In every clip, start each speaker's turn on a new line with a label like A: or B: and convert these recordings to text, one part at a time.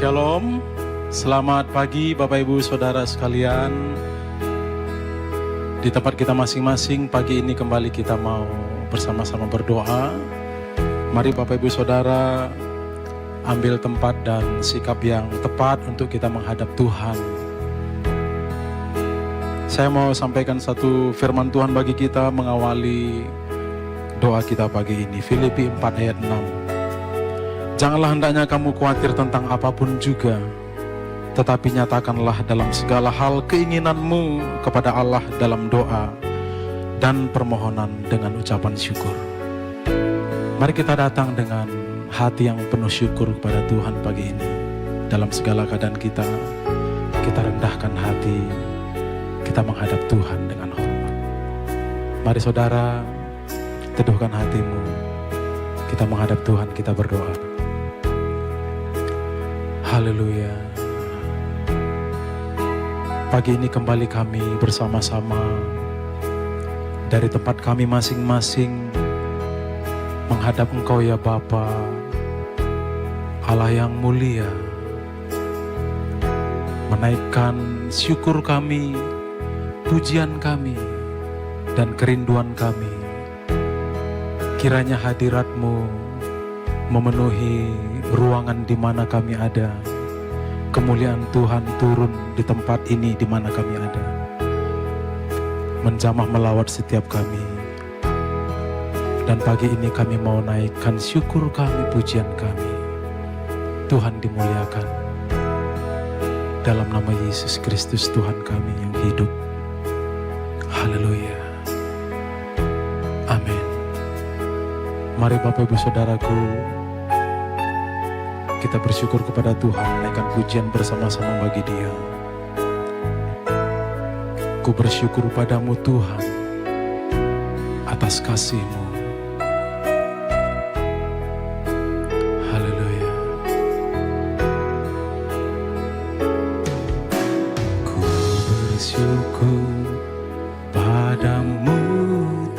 A: Shalom, selamat pagi Bapak Ibu Saudara sekalian. Di tempat kita masing-masing pagi ini kembali kita mau bersama-sama berdoa. Mari Bapak Ibu Saudara ambil tempat dan sikap yang tepat untuk kita menghadap Tuhan. Saya mau sampaikan satu firman Tuhan bagi kita mengawali doa kita pagi ini. Filipi 4 ayat 6. Janganlah hendaknya kamu khawatir tentang apapun juga, tetapi nyatakanlah dalam segala hal keinginanmu kepada Allah dalam doa dan permohonan dengan ucapan syukur. Mari kita datang dengan hati yang penuh syukur kepada Tuhan pagi ini. Dalam segala keadaan kita rendahkan hati, kita menghadap Tuhan dengan hormat. Mari saudara, teduhkan hatimu, kita menghadap Tuhan, kita berdoa. Haleluya. Pagi ini kembali kami bersama-sama dari tempat kami masing-masing menghadap Engkau ya Bapa, Allah yang mulia, menaikkan syukur kami, pujian kami, dan kerinduan kami. Kiranya hadirat-Mu memenuhi ruangan di mana kami ada. Kemuliaan Tuhan turun di tempat ini di mana kami ada, menjamah melawat setiap kami. Dan pagi ini kami mau naikkan syukur kami, pujian kami. Tuhan dimuliakan. Dalam nama Yesus Kristus Tuhan kami yang hidup. Haleluya. Amin. Mari Bapak Ibu Saudaraku, kita bersyukur kepada Tuhan, naikkan pujian bersama-sama bagi Dia. Ku bersyukur padamu Tuhan atas kasih-Mu. Haleluya. Ku bersyukur padamu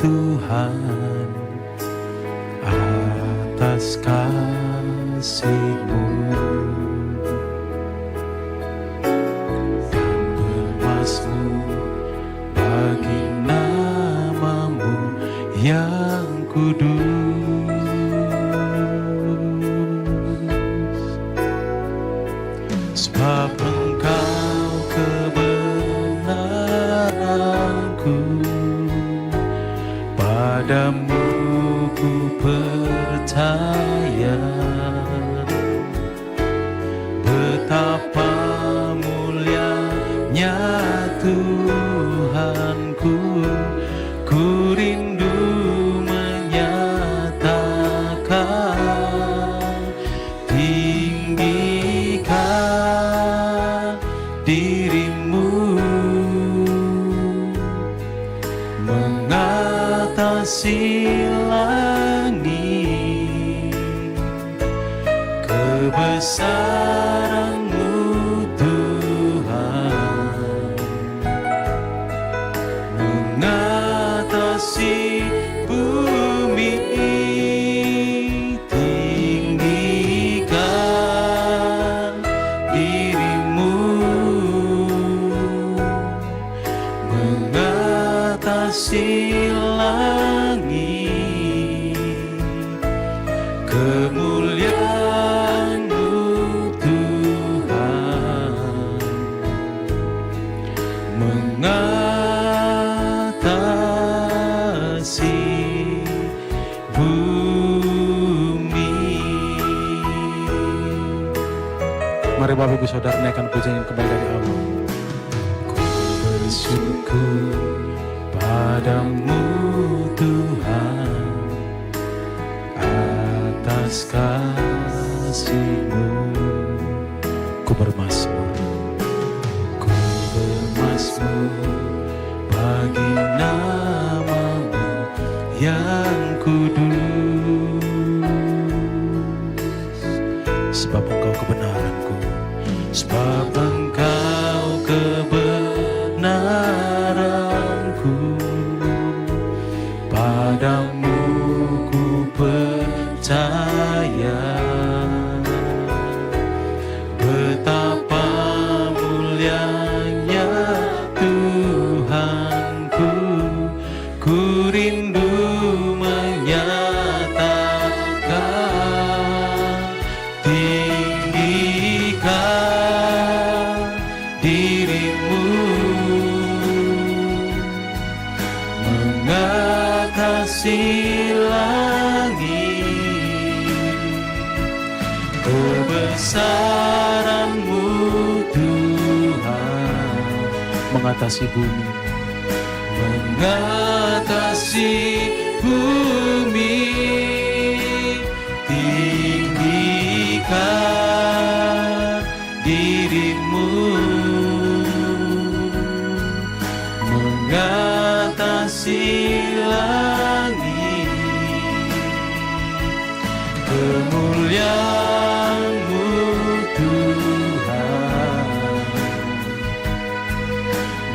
A: Tuhan atas kasih-Mu dan bermasmur bagi nama-Mu yang kudus. Sebab Engkau kebenaranku, padamu ku percaya. Betapa mulianya Tuhanku, ku rindu menyatakan, tinggikan dirimu mengatasi langit, kebesaran-Mu Tuhan mengatasi bumi. Tinggikan dirimu mengatasi langit, kemuliaan-Mu Tuhan mengatasi bumi. Mari Bapak Ibu Saudara naikkan pujian kembali dari awal. Ku bersyukur padamu Tuhan atas kasih-Mu. Ku bermasmur bagi nama-Mu yang kudus. Sebab Engkau kebenaranku, sebab Engkau kebenaranku, padamu ku percaya. mengatasi bumi.
B: Mengatasi bumi, tinggikan dirimu. Mengatasi langit, kemuliaan-Mu Tuhan.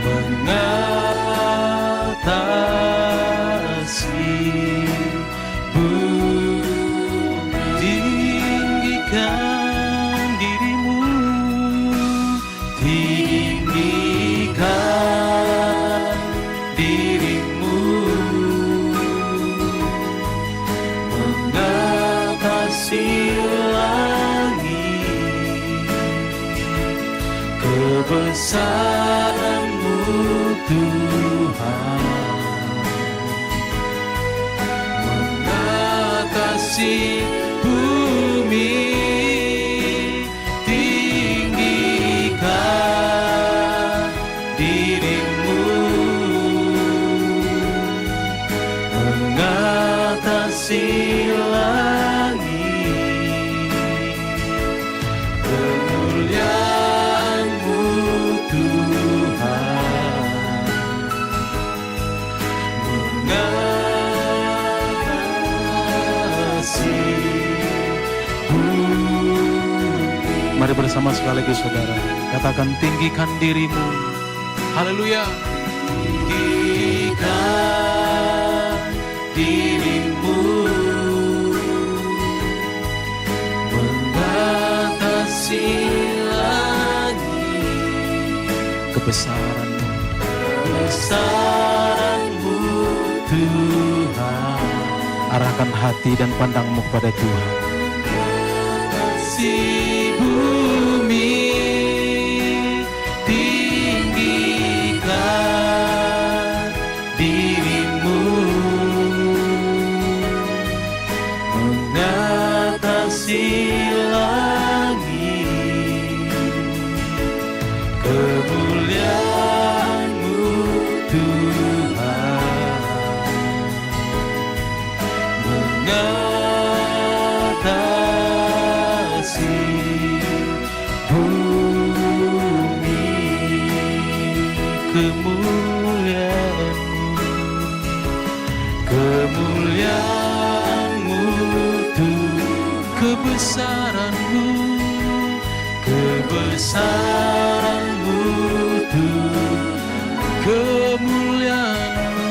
B: Mengatasi bumi, tinggikan dirimu, tinggikan dirimu. Mengatasi langit, kebesaran-Mu Tuhan. Mengatasi bumi, tinggikan dirimu. Mengatasi langit, kemuliaan-Mu Tuhan. Mengatasi bumi.
A: Mari bersama sekali lagi saudara, katakan tinggikan dirimu. Haleluya.
B: Tinggikan dirimu, mengatasi langit,
A: Kebesaran-Mu,
B: kebesaran-Mu Tuhan.
A: arahkan hati dan pandangmu kepada Tuhan.
B: Si bumi, tinggikan dirimu, mengatasi langit, kemuliaan-Mu Tuhan. Mengatasi bumi, kemuliaan-Mu, kemuliaan-Mu Tuhan. Kebesaran-Mu, kebesaran-Mu Tuhan. Kemuliaan-Mu,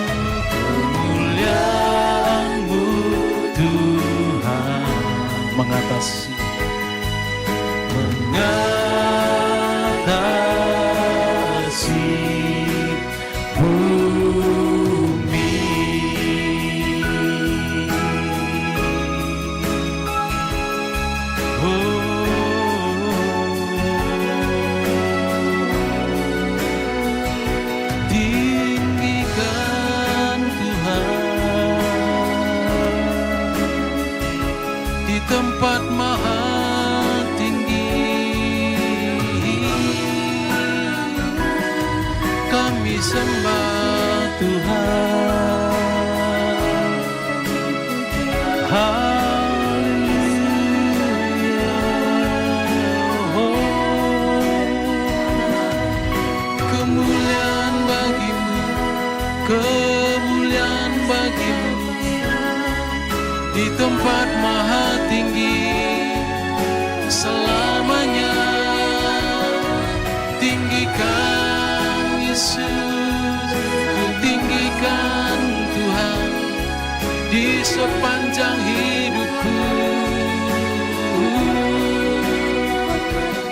B: kemuliaan-Mu Tuhan.
A: Mengatasi,
B: mengatasi bumi. Tinggikan Tuhan di tempat maha tinggi. Kami sembah Tuhan. Haleluya. Kemuliaan bagi-Mu, kemuliaan bagi-Mu di tempat maha tinggi selamanya. Tinggikan Yesus, tinggikan Tuhan di sepanjang hidupku.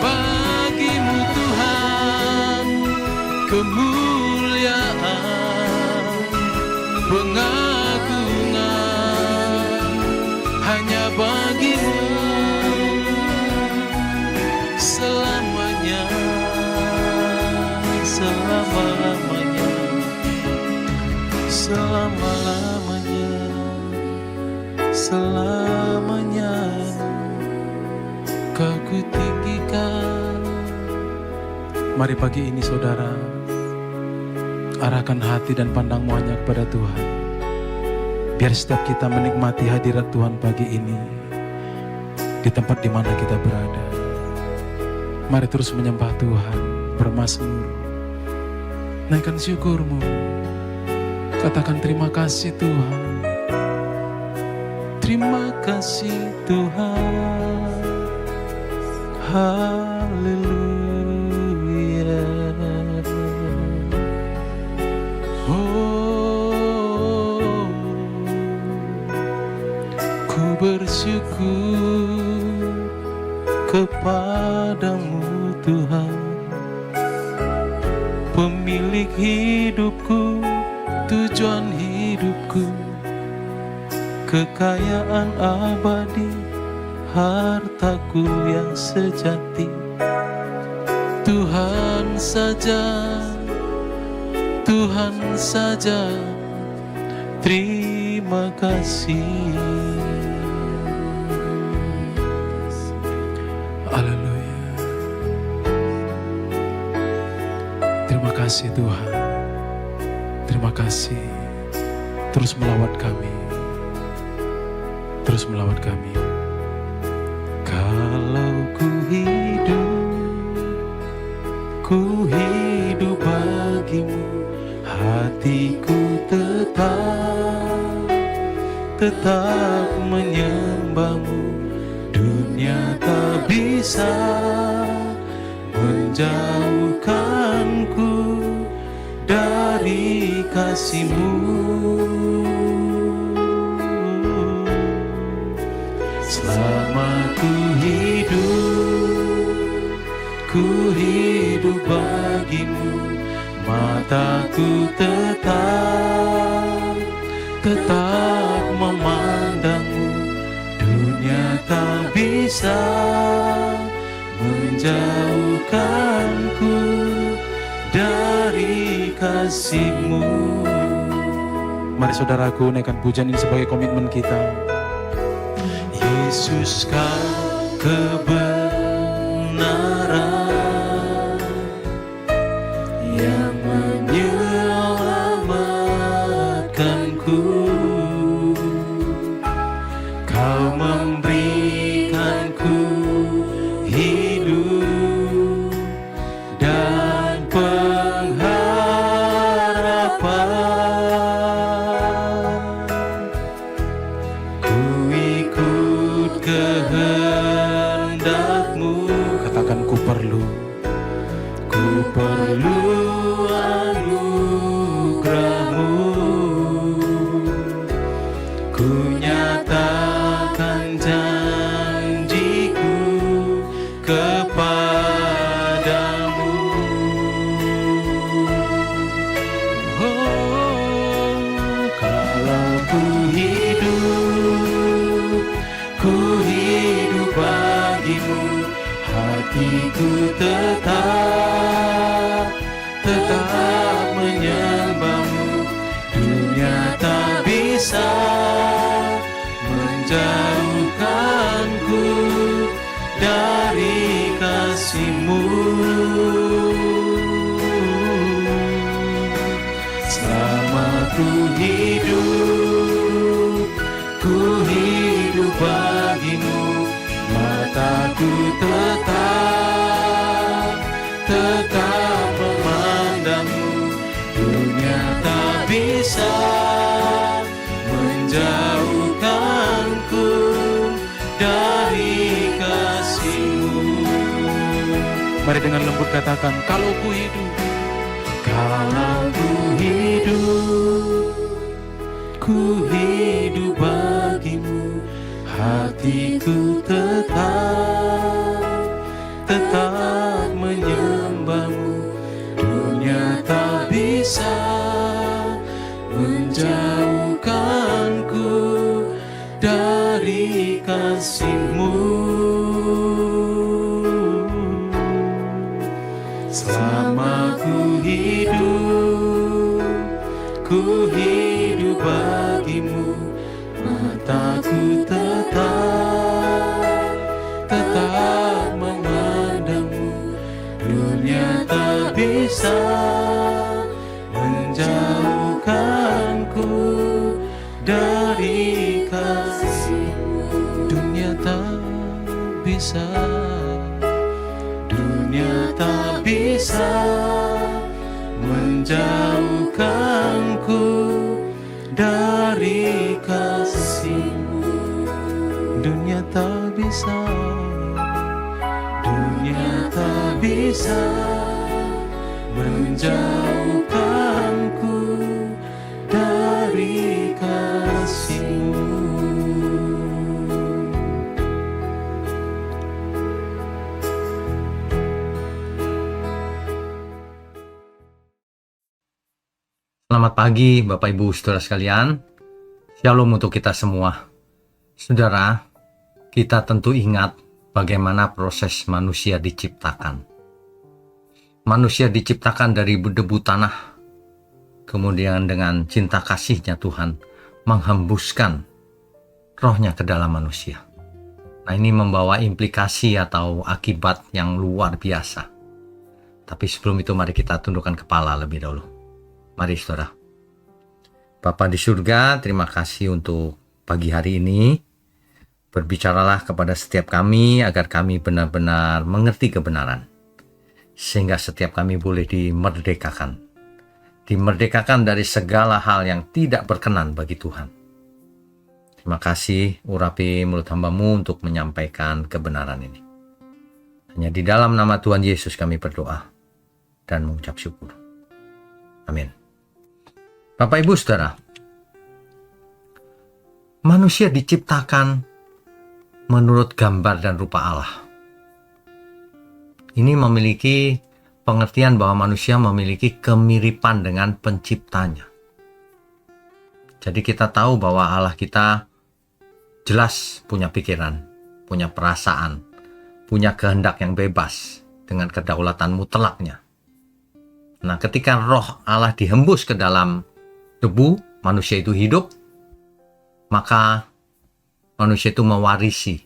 B: Bagi-Mu Tuhan kemuliaan, pengagungan hanya bagi-Mu selamanya, selama-lamanya, selama-lamanya, selamanya. Kau ku tinggikan.
A: mari pagi ini saudara, arahkan hati dan pandangmu hanya kepada Tuhan. Biar setiap kita menikmati hadirat Tuhan pagi ini di tempat di mana kita berada. Mari terus menyembah Tuhan, bermazmur, naikkan syukurmu, katakan terima kasih Tuhan.
B: Terima kasih Tuhan. Haleluya. Oh, ku bersyukur kepadamu Tuhan, pemilik hidupku, tujuan hidupku, kekayaan abadi, hartaku yang sejati. Tuhan saja, Tuhan saja, terima kasih.
A: Haleluya. Terima kasih Tuhan. Terima kasih. Terus melawat kami. Terus melawat kami.
B: Kalau ku hidup bagimu, hatiku tetap menyembahmu. Dunia tak bisa menjauhkanku dari kasih-Mu. Selama ku hidup bagimu, mataku tetap memandangmu. Dunia tak bisa menjauhkanku dari kasih-Mu.
A: Mari saudaraku naikkan pujian ini sebagai komitmen kita.
B: Yesus kau kebenaran yang menyelamatkanku. Kau memberikanku hidup dan pengharapan. Ku ikut kehendak-Mu.
A: Katakan ku perlu
B: anugerah-Mu. Ku nyatakan janjiku kepadamu. Oh, kalau ku hidup bagimu, hatiku tetap menyembahmu. Dunia tak bisa menjauhkanku dari kasih-Mu. Selama ku hidup bagimu, mataku tetap memandangmu. Dunia tak bisa menjauhkanku dari kasih-Mu.
A: Mari dengan lembut katakan, kalau ku hidup
B: bagimu, hatiku tetap menyembahmu. Dunia tak bisa menjauhkanku dari kasih-Mu. Selama ku hidup bagimu, mataku tetap memandangmu. Dunia tak bisa menjauhkanku dari kasih-Mu. Dunia tak bisa, dunia tak bisa menjauhkanku dari kasih-Mu. Dunia tak bisa, dunia tak bisa menjauhkanku dari kasih-Mu.
C: Selamat pagi Bapak Ibu Saudara sekalian. Shalom untuk kita semua. Saudara, kita tentu ingat bagaimana proses manusia diciptakan. Manusia diciptakan dari debu tanah. Kemudian dengan cinta kasih-Nya Tuhan menghembuskan rohnya ke dalam manusia. Nah, ini membawa implikasi atau akibat yang luar biasa. Tapi sebelum itu mari kita tundukkan kepala lebih dahulu. Mari saudara. Bapa di surga, terima kasih untuk pagi hari ini. Berbicaralah kepada setiap kami agar kami benar-benar mengerti kebenaran. Sehingga setiap kami boleh dimerdekakan. Dimerdekakan dari segala hal yang tidak berkenan bagi Tuhan. Terima kasih urapi mulut hamba-Mu untuk menyampaikan kebenaran ini. Hanya di dalam nama Tuhan Yesus kami berdoa dan mengucap syukur. Amin. Bapak Ibu Saudara, manusia diciptakan menurut gambar dan rupa Allah. Ini memiliki pengertian bahwa manusia memiliki kemiripan dengan penciptanya. Jadi kita tahu bahwa Allah kita jelas punya pikiran, punya perasaan, punya kehendak yang bebas dengan kedaulatan mutlaknya. Nah, ketika roh Allah dihembus ke dalam debu, manusia itu hidup, maka manusia itu mewarisi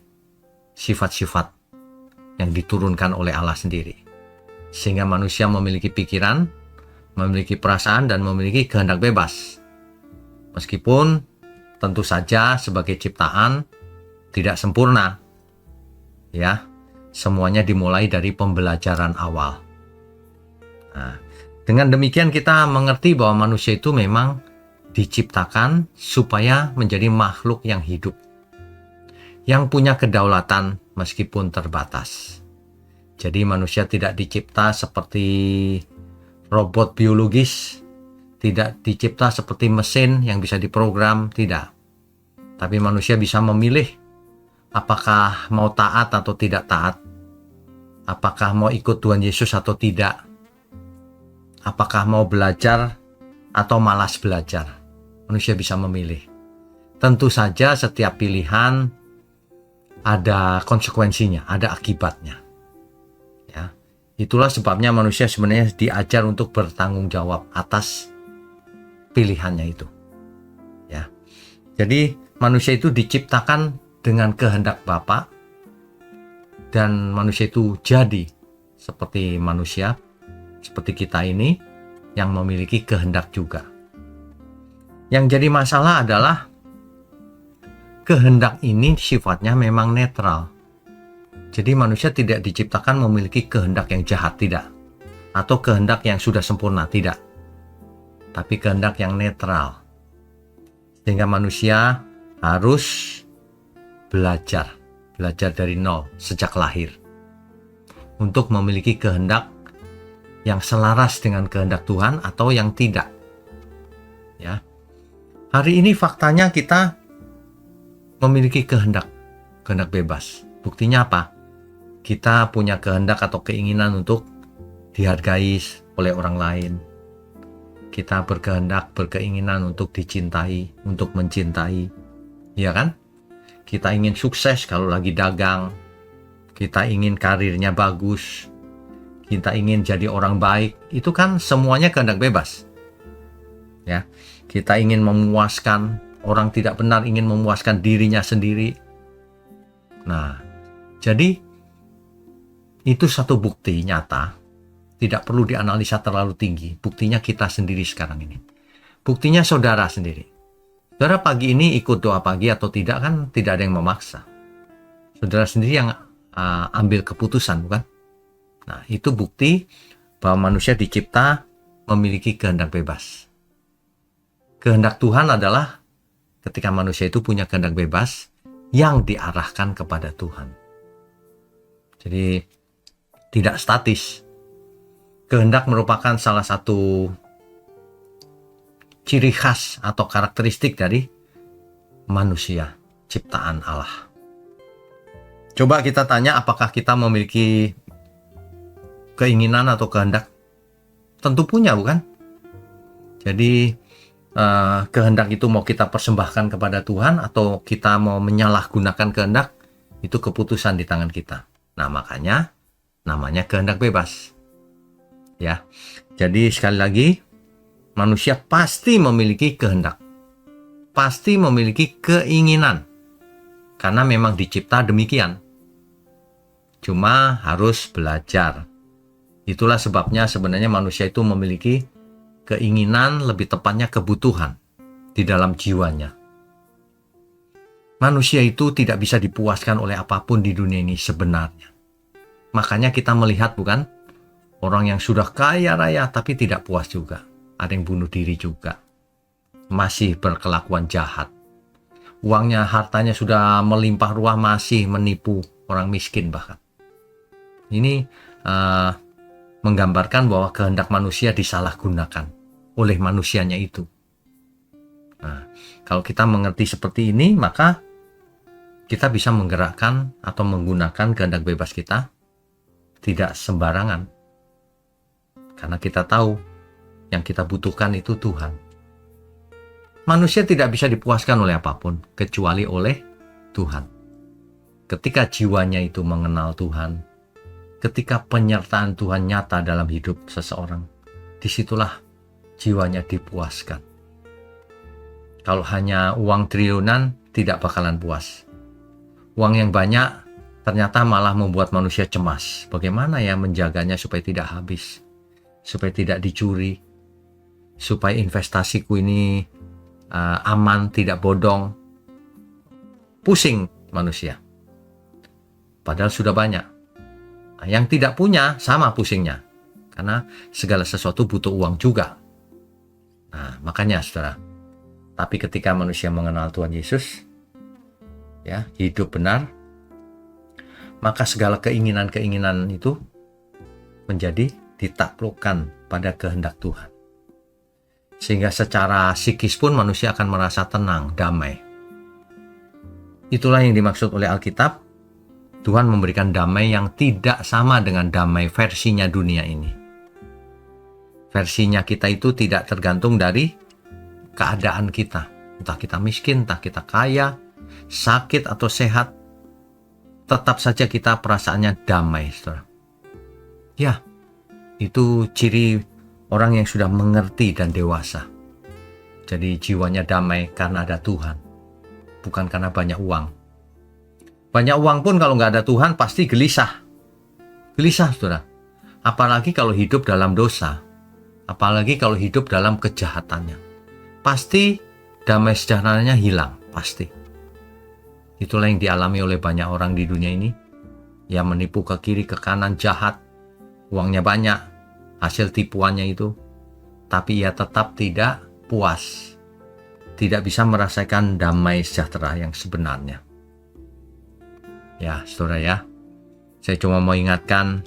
C: sifat-sifat yang diturunkan oleh Allah sendiri. Sehingga manusia memiliki pikiran, memiliki perasaan, dan memiliki kehendak bebas. Meskipun tentu saja sebagai ciptaan tidak sempurna. Ya, semuanya dimulai dari pembelajaran awal. Nah, dengan demikian kita mengerti bahwa manusia itu memang diciptakan supaya menjadi makhluk yang hidup, yang punya kedaulatan meskipun terbatas. Jadi manusia tidak dicipta seperti robot biologis, tidak dicipta seperti mesin yang bisa diprogram, tidak. Tapi manusia bisa memilih apakah mau taat atau tidak taat, apakah mau ikut Tuhan Yesus atau tidak, apakah mau belajar atau malas belajar. Manusia bisa memilih. Tentu saja setiap pilihan ada konsekuensinya, ada akibatnya. Ya, itulah sebabnya manusia sebenarnya diajar untuk bertanggung jawab atas pilihannya itu. Ya, jadi manusia itu diciptakan dengan kehendak Bapa, dan manusia itu jadi seperti manusia, seperti kita ini yang memiliki kehendak juga. Yang jadi masalah adalah kehendak ini sifatnya memang netral. Jadi manusia tidak diciptakan memiliki kehendak yang jahat, tidak. Atau kehendak yang sudah sempurna, tidak. Tapi kehendak yang netral. Sehingga manusia harus belajar dari nol sejak lahir. Untuk memiliki kehendak yang selaras dengan kehendak Tuhan atau yang tidak. Ya. Hari ini faktanya kita memiliki kehendak bebas. Buktinya apa? Kita punya kehendak atau keinginan untuk dihargai oleh orang lain. Kita berkeinginan untuk dicintai, untuk mencintai. Iya kan? Kita ingin sukses kalau lagi dagang. Kita ingin karirnya bagus. Kita ingin jadi orang baik. Itu kan semuanya kehendak bebas. Ya. Kita ingin memuaskan, orang tidak benar ingin memuaskan dirinya sendiri. Nah, jadi itu satu bukti nyata, tidak perlu dianalisa terlalu tinggi. Buktinya kita sendiri sekarang ini. Buktinya saudara sendiri. Saudara pagi ini ikut doa pagi atau tidak kan tidak ada yang memaksa. Saudara sendiri yang ambil keputusan, bukan? Nah, itu bukti bahwa manusia dicipta memiliki kehendak bebas. Kehendak Tuhan adalah ketika manusia itu punya kehendak bebas yang diarahkan kepada Tuhan. Jadi tidak statis. Kehendak merupakan salah satu ciri khas atau karakteristik dari manusia, ciptaan Allah. Coba kita tanya apakah kita memiliki keinginan atau kehendak? Tentu punya, bukan? Jadi kehendak itu mau kita persembahkan kepada Tuhan atau kita mau menyalahgunakan kehendak, itu keputusan di tangan kita. Nah, makanya namanya kehendak bebas. Ya. Jadi sekali lagi, manusia pasti memiliki kehendak. Pasti memiliki keinginan. Karena memang dicipta demikian. Cuma harus belajar. Itulah sebabnya sebenarnya manusia itu memiliki keinginan, lebih tepatnya kebutuhan di dalam jiwanya. Manusia itu tidak bisa dipuaskan oleh apapun di dunia ini sebenarnya. Makanya kita melihat, bukan? Orang yang sudah kaya raya tapi tidak puas juga. Ada yang bunuh diri juga. Masih berkelakuan jahat. Uangnya, hartanya sudah melimpah ruah, masih menipu orang miskin bahkan. Ini menggambarkan bahwa kehendak manusia disalahgunakan oleh manusianya itu. Nah, kalau kita mengerti seperti ini, maka kita bisa menggerakkan atau menggunakan kehendak bebas kita tidak sembarangan. Karena kita tahu yang kita butuhkan itu Tuhan. Manusia tidak bisa dipuaskan oleh apapun kecuali oleh Tuhan. Ketika jiwanya itu mengenal Tuhan, ketika penyertaan Tuhan nyata dalam hidup seseorang, disitulah jiwanya dipuaskan. Kalau hanya uang triliunan, tidak bakalan puas. Uang yang banyak ternyata malah membuat manusia cemas. Bagaimana ya menjaganya supaya tidak habis, supaya tidak dicuri, supaya investasiku ini aman, tidak bodong. Pusing manusia. Padahal sudah banyak. Nah, yang tidak punya sama pusingnya. Karena segala sesuatu butuh uang juga. Nah, makanya saudara. Tapi ketika manusia mengenal Tuhan Yesus, ya, hidup benar, maka segala keinginan-keinginan itu menjadi ditaklukkan pada kehendak Tuhan. Sehingga secara psikis pun manusia akan merasa tenang, damai. Itulah yang dimaksud oleh Alkitab. Tuhan memberikan damai yang tidak sama dengan damai versinya dunia ini. Versinya kita itu tidak tergantung dari keadaan kita. Entah kita miskin, entah kita kaya, sakit atau sehat. Tetap saja kita perasaannya damai, saudara. Ya, itu ciri orang yang sudah mengerti dan dewasa. Jadi jiwanya damai karena ada Tuhan. Bukan karena banyak uang. Banyak uang pun kalau nggak ada Tuhan pasti gelisah. Gelisah, saudara. Apalagi kalau hidup dalam dosa. Apalagi kalau hidup dalam kejahatannya. Pasti damai sejahteranya hilang, pasti. Itulah yang dialami oleh banyak orang di dunia ini. Yang menipu ke kiri, ke kanan, jahat. Uangnya banyak, hasil tipuannya itu. Tapi ia tetap tidak puas. Tidak bisa merasakan damai sejahtera yang sebenarnya. Ya, saudara ya. Saya cuma mau ingatkan,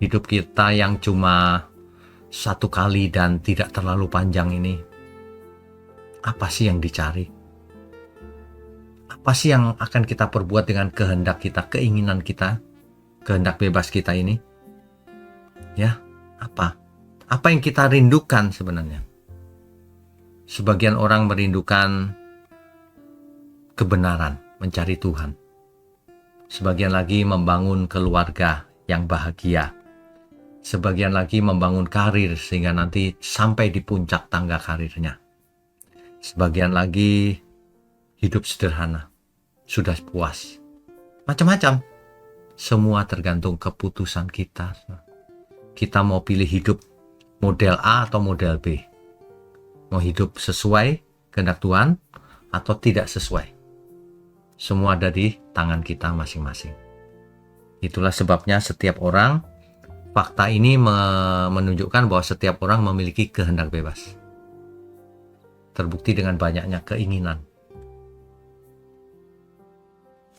C: hidup kita yang cuma satu kali dan tidak terlalu panjang ini, apa sih yang dicari? Apa sih yang akan kita perbuat dengan kehendak kita, keinginan kita, kehendak bebas kita ini? Ya, apa? Apa yang kita rindukan sebenarnya? Sebagian orang merindukan kebenaran, mencari Tuhan. Sebagian lagi membangun keluarga yang bahagia. Sebagian lagi membangun karir sehingga nanti sampai di puncak tangga karirnya. Sebagian lagi hidup sederhana, sudah puas. Macam-macam. Semua tergantung keputusan kita. Kita mau pilih hidup model A atau model B. Mau hidup sesuai kehendak Tuhan atau tidak sesuai. Semua ada di tangan kita masing-masing. Itulah sebabnya setiap orang, fakta ini menunjukkan bahwa setiap orang memiliki kehendak bebas. Terbukti dengan banyaknya keinginan.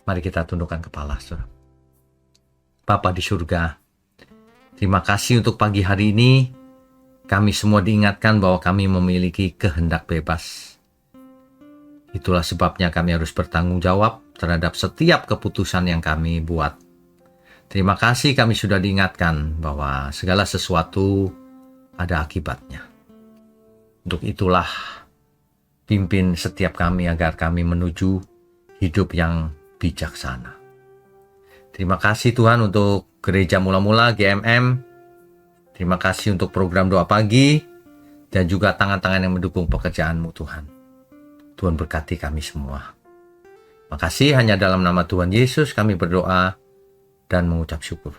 C: Mari kita tundukkan kepala, saudara. Bapa di surga, terima kasih untuk pagi hari ini. Kami semua diingatkan bahwa kami memiliki kehendak bebas. Itulah sebabnya kami harus bertanggung jawab terhadap setiap keputusan yang kami buat. Terima kasih kami sudah diingatkan bahwa segala sesuatu ada akibatnya. Untuk itulah pimpin setiap kami agar kami menuju hidup yang bijaksana. Terima kasih Tuhan untuk Gereja Mula-Mula GMM. Terima kasih untuk program doa pagi dan juga tangan-tangan yang mendukung pekerjaan-Mu Tuhan. Tuhan berkati kami semua. Makasih, hanya dalam nama Tuhan Yesus kami berdoa dan mengucap syukur.